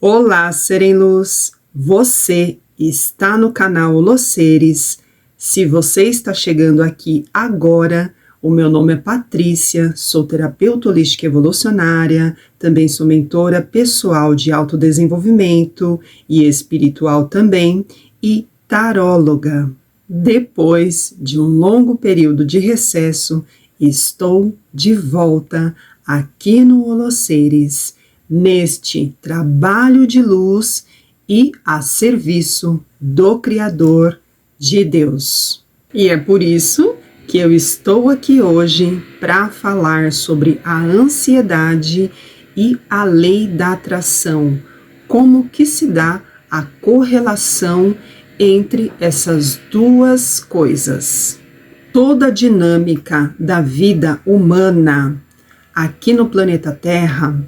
Olá, Ser em Luz! Você está no canal Holoseres. Se você está chegando aqui agora, o meu nome é Patrícia, sou terapeuta holística evolucionária, também sou mentora pessoal de autodesenvolvimento e espiritual também, e taróloga. Depois de um longo período de recesso, estou de volta aqui no Holoseres, neste trabalho de luz e a serviço do Criador, de Deus. E é por isso que eu estou aqui hoje para falar sobre a ansiedade e a lei da atração, como que se dá a correlação entre essas duas coisas. Toda a dinâmica da vida humana aqui no planeta Terra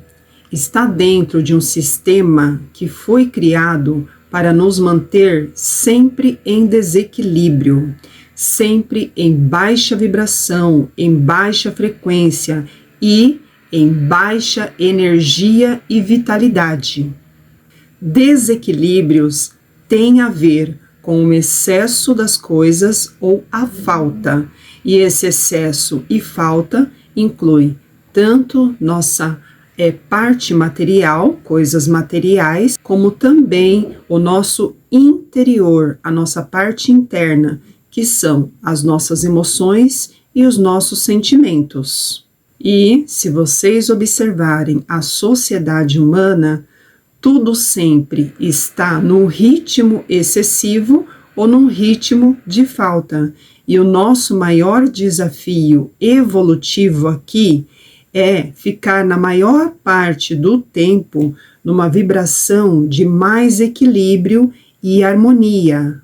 está dentro de um sistema que foi criado para nos manter sempre em desequilíbrio, sempre em baixa vibração, em baixa frequência e em baixa energia e vitalidade. Desequilíbrios têm a ver com o excesso das coisas ou a falta, e esse excesso e falta inclui tanto nossa parte material, coisas materiais, como também o nosso interior, a nossa parte interna, que são as nossas emoções e os nossos sentimentos. E, se vocês observarem a sociedade humana, tudo sempre está num ritmo excessivo ou num ritmo de falta. E o nosso maior desafio evolutivo aqui é ficar na maior parte do tempo numa vibração de mais equilíbrio e harmonia.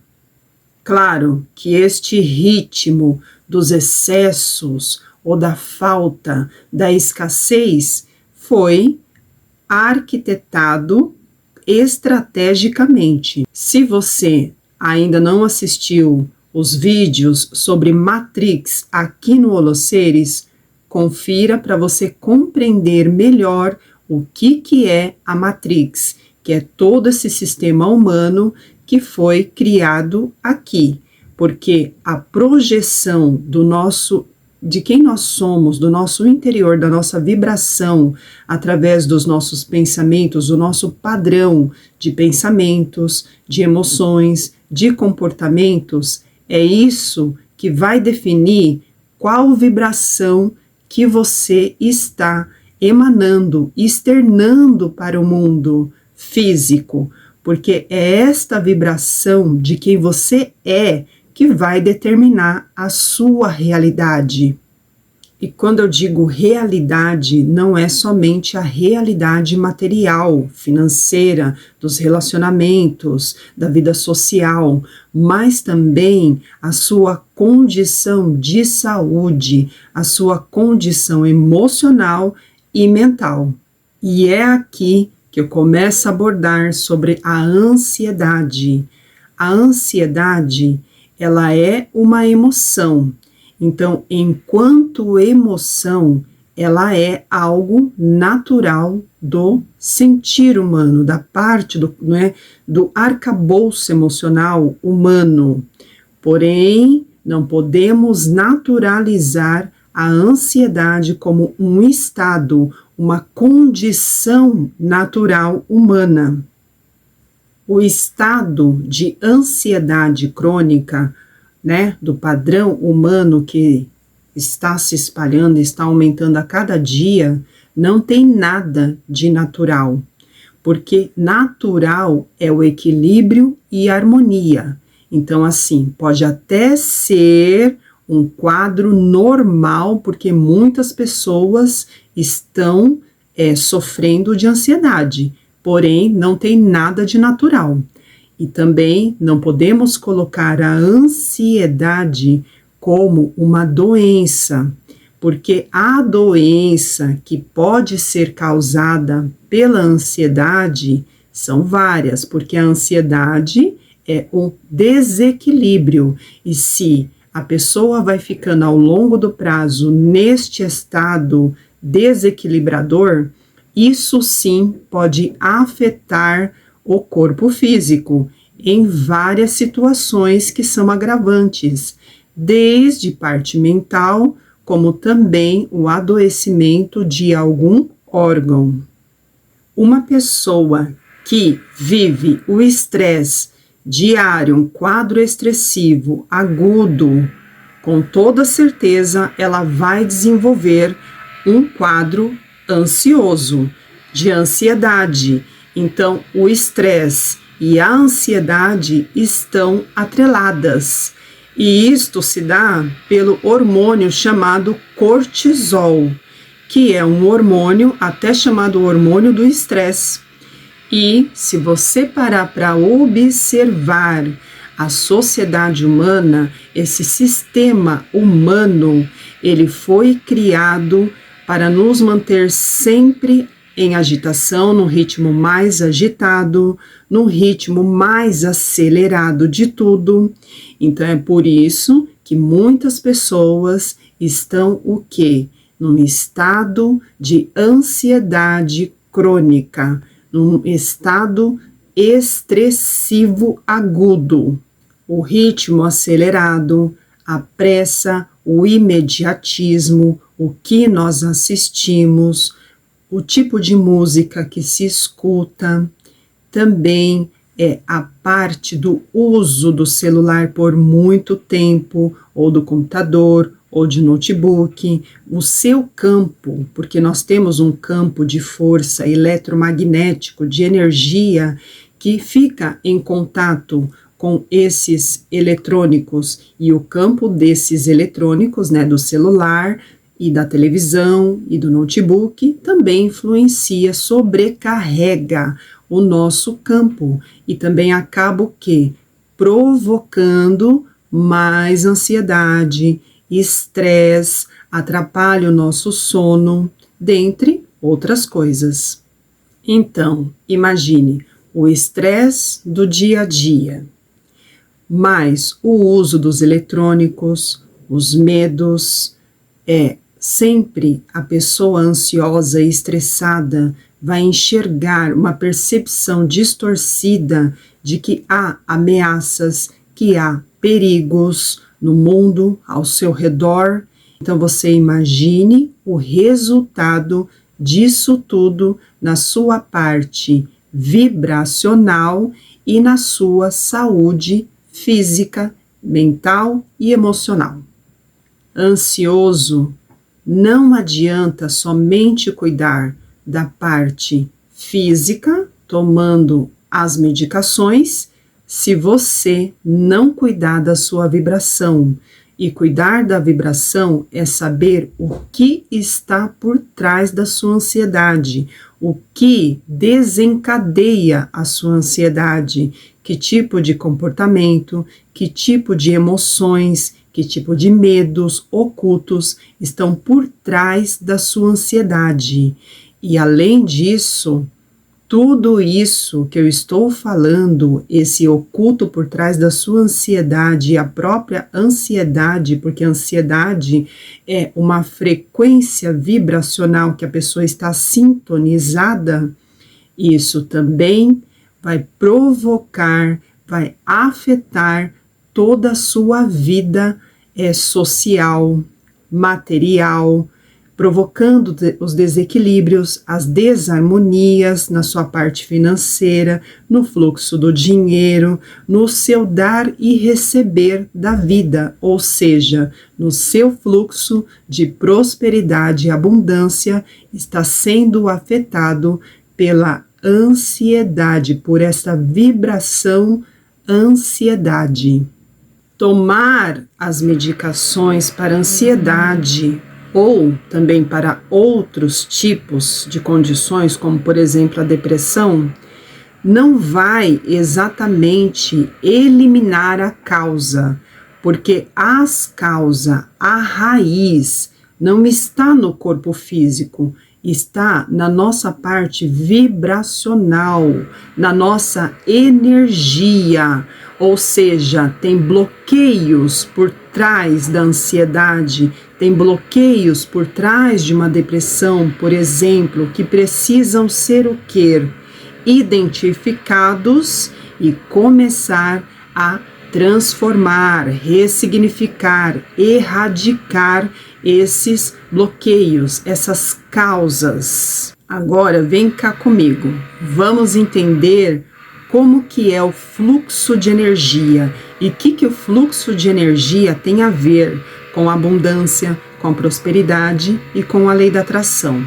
Claro que este ritmo dos excessos ou da falta, da escassez, foi arquitetado estrategicamente. Se você ainda não assistiu os vídeos sobre Matrix aqui no Holoseres, confira para você compreender melhor o que é a Matrix, que é todo esse sistema humano que foi criado aqui, porque a projeção de quem nós somos, do nosso interior, da nossa vibração, através dos nossos pensamentos, do nosso padrão de pensamentos, de emoções, de comportamentos, é isso que vai definir qual vibração que você está emanando, externando para o mundo físico, porque é esta vibração de quem você é que vai determinar a sua realidade. E quando eu digo realidade, não é somente a realidade material, financeira, dos relacionamentos, da vida social, mas também a sua condição de saúde, a sua condição emocional e mental. E é aqui que eu começo a abordar sobre a ansiedade. A ansiedade, ela é uma emoção. Então, enquanto emoção, ela é algo natural do sentir humano, da parte do arcabouço emocional humano. Porém, não podemos naturalizar a ansiedade como um estado, uma condição natural humana. O estado de ansiedade crônica, do padrão humano que está se espalhando, está aumentando a cada dia, não tem nada de natural, porque natural é o equilíbrio e harmonia. Então, assim, pode até ser um quadro normal, porque muitas pessoas estão sofrendo de ansiedade, porém não tem nada de natural. E também não podemos colocar a ansiedade como uma doença, porque a doença que pode ser causada pela ansiedade São várias, porque a ansiedade é um desequilíbrio, e se a pessoa vai ficando ao longo do prazo neste estado desequilibrador, isso sim pode afetar o corpo físico em várias situações que são agravantes, desde parte mental, como também o adoecimento de algum órgão. Uma pessoa que vive o estresse diário, um quadro estressivo agudo, com toda certeza ela vai desenvolver um quadro ansioso, de ansiedade. Então, o estresse e a ansiedade estão atreladas. E isto se dá pelo hormônio chamado cortisol, que é um hormônio até chamado hormônio do estresse. E se você parar para observar a sociedade humana, esse sistema humano, ele foi criado para nos manter sempre em agitação, no ritmo mais agitado, no ritmo mais acelerado de tudo. Então é por isso que muitas pessoas estão o quê? Num estado de ansiedade crônica, num estado estressivo agudo. O ritmo acelerado, a pressa, o imediatismo, o que nós assistimos, o tipo de música que se escuta, também é a parte do uso do celular por muito tempo, ou do computador, ou de notebook, o seu campo, porque nós temos um campo de força eletromagnético, de energia, que fica em contato com esses eletrônicos, e o campo desses eletrônicos, né, do celular e da televisão e do notebook, também influencia, sobrecarrega o nosso campo, e também acaba o quê? Provocando mais ansiedade, estresse, atrapalha o nosso sono, dentre outras coisas. Então, imagine o estresse do dia a dia, mais o uso dos eletrônicos, os medos, sempre a pessoa ansiosa e estressada vai enxergar uma percepção distorcida de que há ameaças, que há perigos no mundo ao seu redor. Então você imagine o resultado disso tudo na sua parte vibracional e na sua saúde física, mental e emocional. Ansioso, não adianta somente cuidar da parte física, tomando as medicações, se você não cuidar da sua vibração. E cuidar da vibração é saber o que está por trás da sua ansiedade, o que desencadeia a sua ansiedade, que tipo de comportamento, que tipo de emoções, que tipo de medos ocultos estão por trás da sua ansiedade. E além disso, tudo isso que eu estou falando, esse oculto por trás da sua ansiedade, a própria ansiedade, porque a ansiedade é uma frequência vibracional que a pessoa está sintonizada, isso também vai provocar, vai afetar toda a sua vida social, material, provocando os desequilíbrios, as desarmonias na sua parte financeira, no fluxo do dinheiro, no seu dar e receber da vida, ou seja, no seu fluxo de prosperidade e abundância, está sendo afetado pela ansiedade, por essa vibração ansiedade. Tomar as medicações para ansiedade ou também para outros tipos de condições, como por exemplo a depressão, não vai exatamente eliminar a causa, porque a raiz não está no corpo físico, está na nossa parte vibracional, na nossa energia, ou seja, tem bloqueios por trás da ansiedade, tem bloqueios por trás de uma depressão, por exemplo, que precisam ser o quê? Identificados e começar a transformar, ressignificar, erradicar esses bloqueios, essas causas. Agora vem cá comigo, vamos entender como que é o fluxo de energia e o que o fluxo de energia tem a ver com a abundância, com a prosperidade e com a lei da atração.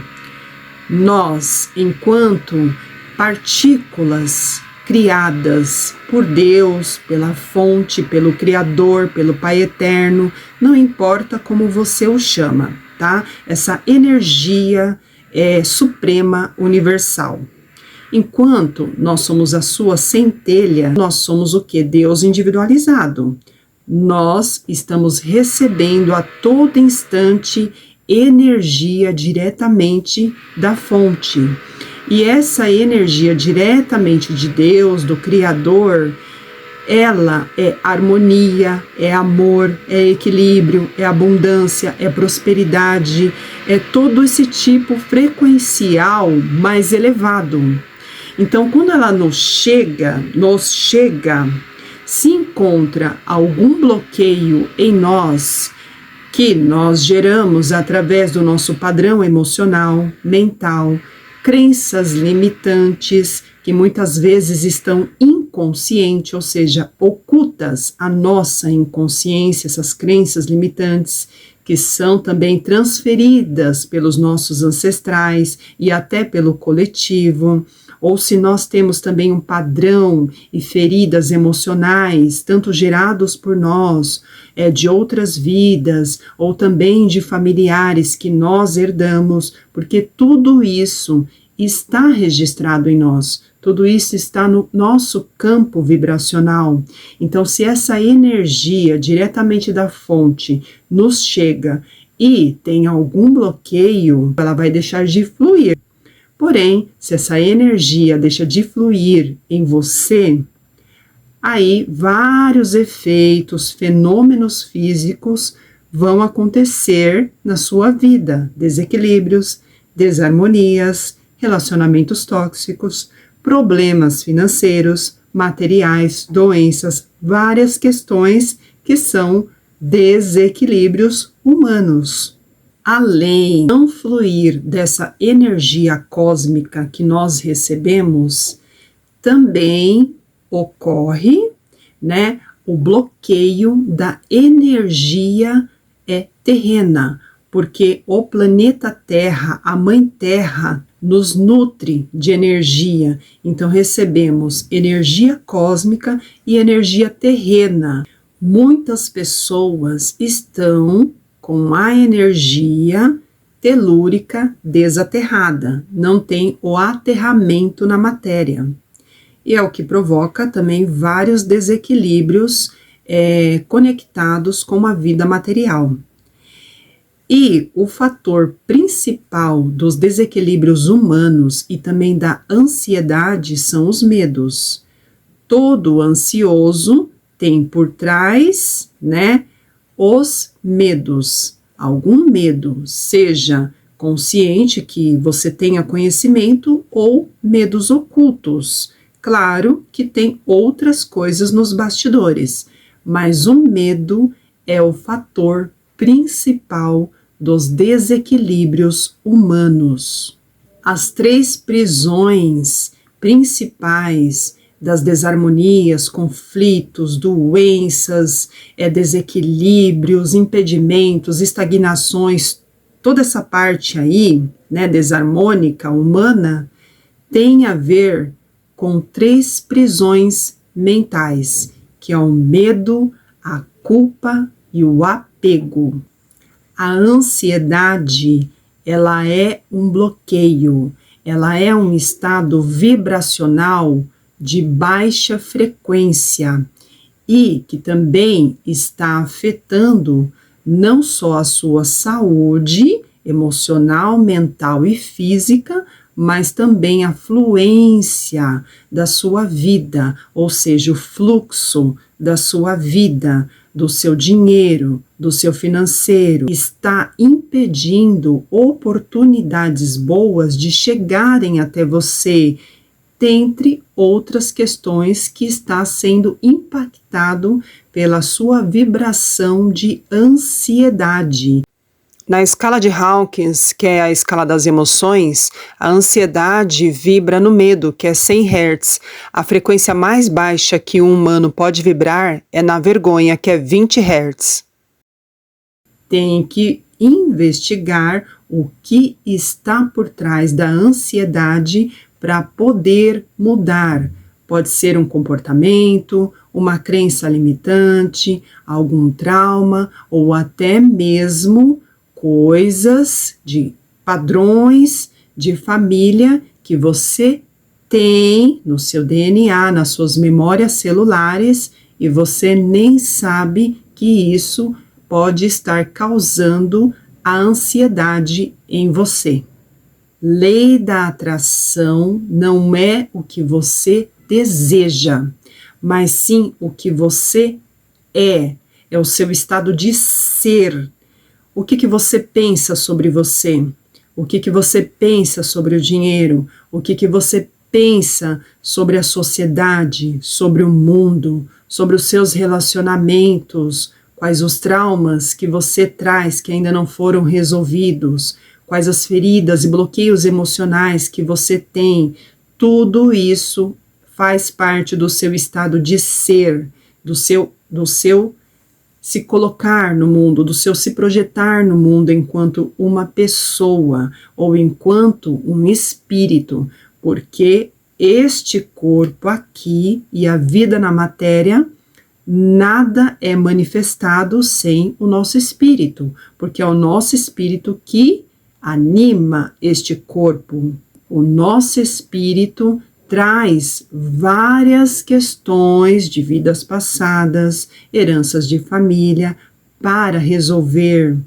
Nós, enquanto partículas criadas por Deus, pela fonte, pelo Criador, pelo Pai Eterno, não importa como você o chama, tá? Essa energia suprema universal. Enquanto nós somos a sua centelha, nós somos o que? Deus individualizado. Nós estamos recebendo a todo instante energia diretamente da fonte. E essa energia diretamente de Deus, do Criador, ela é harmonia, é amor, é equilíbrio, é abundância, é prosperidade, é todo esse tipo frequencial mais elevado. Então, quando ela nos chega, se encontra algum bloqueio em nós, que nós geramos através do nosso padrão emocional, mental, crenças limitantes, que muitas vezes estão inconscientes, ou seja, ocultas à nossa inconsciência, essas crenças limitantes, que são também transferidas pelos nossos ancestrais e até pelo coletivo, ou se nós temos também um padrão e feridas emocionais, tanto gerados por nós, de outras vidas, ou também de familiares que nós herdamos, porque tudo isso está registrado em nós, tudo isso está no nosso campo vibracional. Então, se essa energia diretamente da fonte nos chega e tem algum bloqueio, ela vai deixar de fluir. Porém, se essa energia deixa de fluir em você, aí vários efeitos, fenômenos físicos vão acontecer na sua vida. Desequilíbrios, desarmonias, relacionamentos tóxicos, problemas financeiros, materiais, doenças, várias questões que são desequilíbrios humanos. Além de não fluir dessa energia cósmica que nós recebemos, também ocorre, o bloqueio da energia terrena, porque o planeta Terra, a Mãe Terra, nos nutre de energia. Então recebemos energia cósmica e energia terrena. Muitas pessoas estão com a energia telúrica desaterrada, não tem o aterramento na matéria. E é o que provoca também vários desequilíbrios conectados com a vida material. E o fator principal dos desequilíbrios humanos e também da ansiedade são os medos. Todo ansioso tem por trás, os medos. Algum medo, seja consciente que você tenha conhecimento ou medos ocultos. Claro que tem outras coisas nos bastidores, mas o medo é o fator principal dos desequilíbrios humanos. As 3 prisões principais das desarmonias, conflitos, doenças, desequilíbrios, impedimentos, estagnações, toda essa parte aí, desarmônica, humana, tem a ver com 3 prisões mentais, que é o medo, a culpa e o apego. A ansiedade, ela é um bloqueio, ela é um estado vibracional de baixa frequência e que também está afetando não só a sua saúde emocional, mental e física, mas também a fluência da sua vida, ou seja, o fluxo da sua vida, do seu dinheiro, do seu financeiro, está impedindo oportunidades boas de chegarem até você, dentre outras questões que está sendo impactado pela sua vibração de ansiedade. Na escala de Hawkins, que é a escala das emoções, a ansiedade vibra no medo, que é 100 Hz. A frequência mais baixa que um humano pode vibrar é na vergonha, que é 20 Hz. Tem que investigar o que está por trás da ansiedade para poder mudar. Pode ser um comportamento, uma crença limitante, algum trauma ou até mesmo coisas, de padrões de família que você tem no seu DNA, nas suas memórias celulares, e você nem sabe que isso pode estar causando a ansiedade em você. Lei da atração não é o que você deseja, mas sim o que você é o seu estado de ser. O que você pensa sobre você? O que você pensa sobre o dinheiro? O que você pensa sobre a sociedade, sobre o mundo, sobre os seus relacionamentos? Quais os traumas que você traz que ainda não foram resolvidos? Quais as feridas e bloqueios emocionais que você tem? Tudo isso faz parte do seu estado de ser, do seu se colocar no mundo, do seu se projetar no mundo enquanto uma pessoa ou enquanto um espírito, porque este corpo aqui e a vida na matéria, nada é manifestado sem o nosso espírito, porque é o nosso espírito que anima este corpo. O nosso espírito traz várias questões de vidas passadas, heranças de família, para resolver,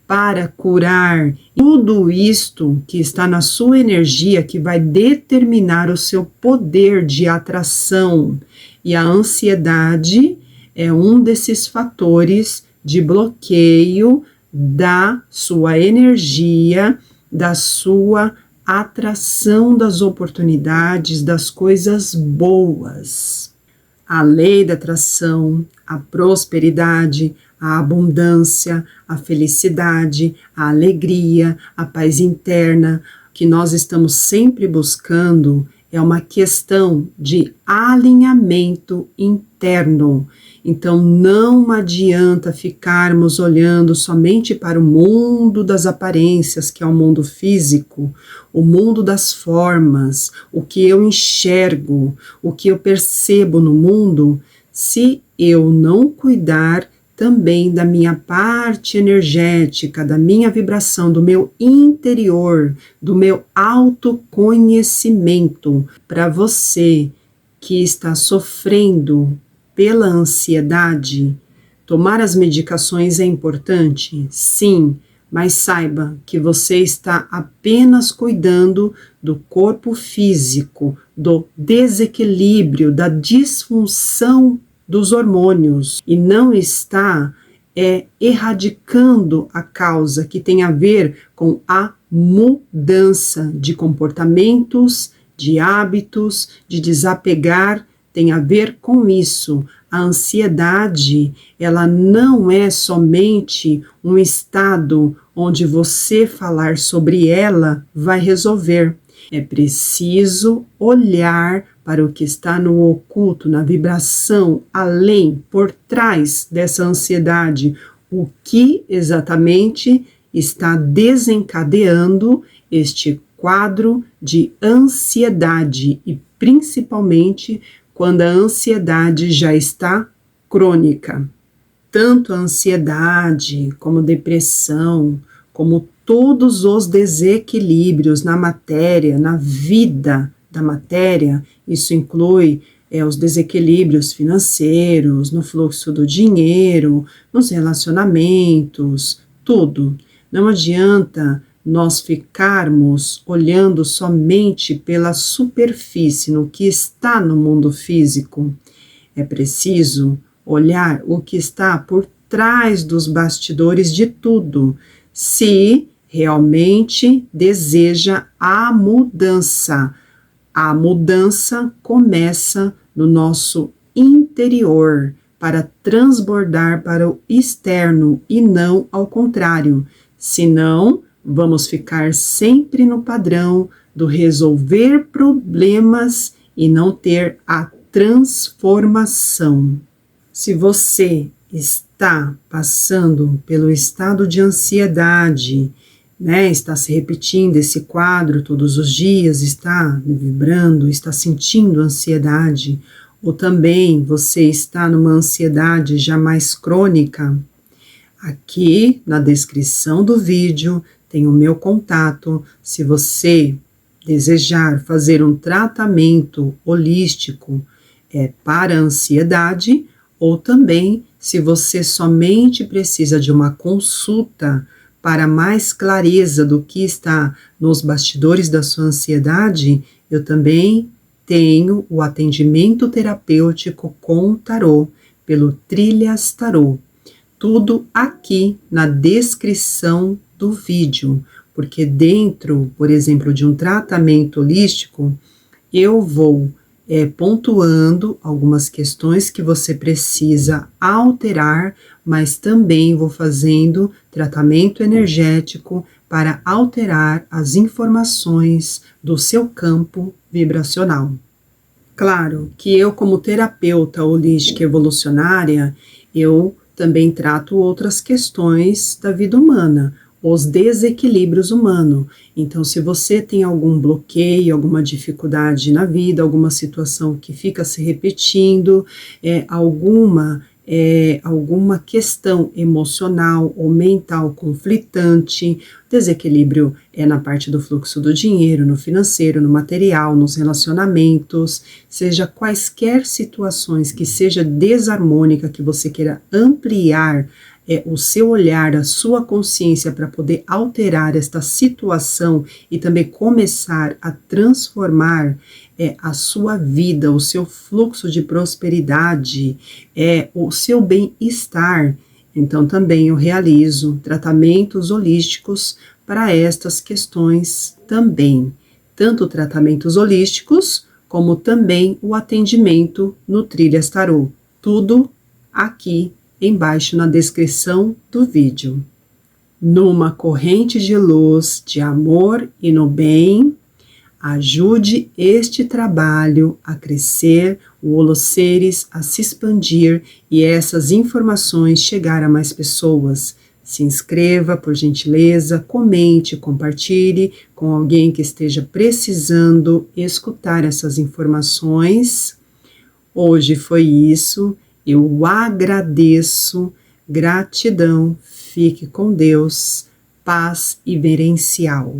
para curar. Tudo isto que está na sua energia que vai determinar o seu poder de atração. E a ansiedade é um desses fatores de bloqueio da sua energia, da sua atração das oportunidades, das coisas boas. A lei da atração, a prosperidade, a abundância, a felicidade, a alegria, a paz interna, que nós estamos sempre buscando, é uma questão de alinhamento interno. Então não adianta ficarmos olhando somente para o mundo das aparências, que é o mundo físico, o mundo das formas, o que eu enxergo, o que eu percebo no mundo, se eu não cuidar também da minha parte energética, da minha vibração, do meu interior, do meu autoconhecimento. Para você que está sofrendo pela ansiedade, tomar as medicações é importante? Sim, mas saiba que você está apenas cuidando do corpo físico, do desequilíbrio, da disfunção dos hormônios, e não está erradicando a causa, que tem a ver com a mudança de comportamentos, de hábitos, de desapegar, tem a ver com isso. A ansiedade, ela não é somente um estado onde você falar sobre ela vai resolver. É preciso olhar para o que está no oculto, na vibração, além, por trás dessa ansiedade, o que exatamente está desencadeando este quadro de ansiedade, e principalmente quando a ansiedade já está crônica. Tanto a ansiedade, como depressão, como todos os desequilíbrios na matéria, na vida da matéria, isso inclui os desequilíbrios financeiros, no fluxo do dinheiro, nos relacionamentos, tudo. Não adianta nós ficarmos olhando somente pela superfície, no que está no mundo físico. É preciso olhar o que está por trás dos bastidores de tudo, se realmente deseja a mudança. A mudança começa no nosso interior, para transbordar para o externo e não ao contrário. Senão, vamos ficar sempre no padrão do resolver problemas e não ter a transformação. Se você está passando pelo estado de ansiedade, né, está se repetindo esse quadro todos os dias, está vibrando, está sentindo ansiedade, ou também você está numa ansiedade já mais crônica, aqui na descrição do vídeo tem o meu contato. Se você desejar fazer um tratamento holístico para a ansiedade, ou também se você somente precisa de uma consulta para mais clareza do que está nos bastidores da sua ansiedade, eu também tenho o atendimento terapêutico com tarô, pelo Trilhas Tarô. Tudo aqui na descrição do vídeo, porque dentro, por exemplo, de um tratamento holístico, eu vou pontuando algumas questões que você precisa alterar, mas também vou fazendo tratamento energético para alterar as informações do seu campo vibracional. Claro que eu, como terapeuta holística evolucionária, eu também trato outras questões da vida humana, os desequilíbrios humanos. Então, se você tem algum bloqueio, alguma dificuldade na vida, alguma situação que fica se repetindo, alguma questão emocional ou mental conflitante, desequilíbrio na parte do fluxo do dinheiro, no financeiro, no material, nos relacionamentos, seja quaisquer situações que seja desarmônica, que você queira ampliar o seu olhar, a sua consciência para poder alterar esta situação e também começar a transformar a sua vida, o seu fluxo de prosperidade, o seu bem-estar. Então também eu realizo tratamentos holísticos para estas questões também, tanto tratamentos holísticos como também o atendimento no Trilhas Tarô. Tudo aqui embaixo na descrição do vídeo. Numa corrente de luz, de amor e no bem, ajude este trabalho a crescer, o Holoseres a se expandir e essas informações chegar a mais pessoas. Se inscreva, por gentileza, comente, compartilhe com alguém que esteja precisando escutar essas informações. Hoje foi isso. Eu agradeço, gratidão, fique com Deus, paz iberencial.